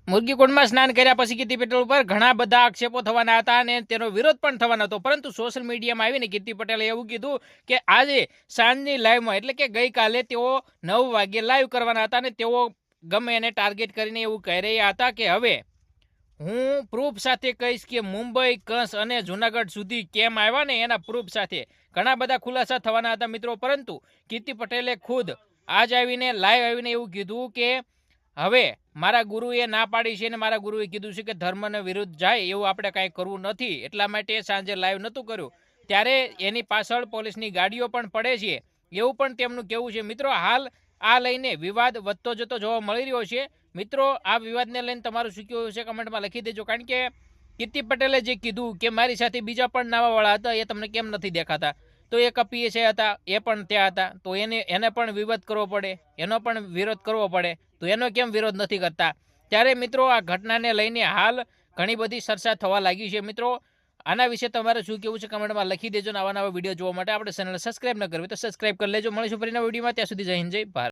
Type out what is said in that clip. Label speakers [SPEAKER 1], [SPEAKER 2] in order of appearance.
[SPEAKER 1] મુરગીકુંડમાં સ્નાન કર્યા પછી કીર્તિ પટેલ ઉપર ઘણા બધા આક્ષેપો થવાના હતા અને તેનો વિરોધ પણ થવાનો હતો, પરંતુ સોશિયલ મીડિયામાં આવીને કીર્તિ પટેલે એવું કીધું કે આજે સાંજની લાઈવમાં એટલે કે ગઈકાલે તેઓ 9 વાગે લાઈવ કરવાના હતા અને તેઓ ગમે એને ટાર્ગેટ કરીને એવું કહી રહ્યા હતા કે હવે હું પ્રૂફ સાથે કહીશ કે મુંબઈ, કચ્છ અને જુનાગઢ સુધી કેમ આવ્યા ને એના પ્રૂફ સાથે ઘણા બધા ખુલાસા થવાના હતા મિત્રો, પરંતુ કીર્તિ પટેલે ખુદ આજ આવીને લાઈવ આવીને એવું કીધું કે હવે મારા ગુરુએ ના પાડી છે અને મારા ગુરુએ કીધું છે કે ધર્મને વિરુદ્ધ જાય એવું આપણે કાંઈ કરવું નથી, એટલા માટે સાંજે લાઈવ નહોતું કર્યું. ત્યારે એની પાછળ પોલીસની ગાડીઓ પણ પડે છે એવું પણ તેમનું કહેવું છે. મિત્રો, હાલ આ લઈને વિવાદ વધતો જતો જોવા મળી રહ્યો છે. મિત્રો, આ વિવાદને લઈને તમારું શું કહેવું છે કમેન્ટમાં લખી દેજો, કારણ કે કીર્તિ પટેલે જે કીધું કે મારી સાથે બીજા પણ નાવાવાળા હતા એ તમને કેમ નથી દેખાતા, તો એ કપીએ છે હતા એ પણ ત્યાં હતા, તો એને પણ વિવાદ કરવો પડે, એનો પણ વિરોધ કરવો પડે, તો એનો કેમ વિરોધ નથી કરતા? ત્યારે મિત્રો, આ ઘટનાને લઈને હાલ ઘણી બધી ચર્ચા થવા લાગી છે. મિત્રો, આના વિશે તમારે શું કેવું છે કમેન્ટમાં લખી દેજો. નવા વિડીયો જોવા માટે આપણે ચેનલ સબસ્ક્રાઈબ ન કરવી તો સબસ્ક્રાઈબ કરી લેજો. મળીશું ફરી નવા વિડીયોમાં, ત્યાં સુધી જય હિન્દ, જય ભારત.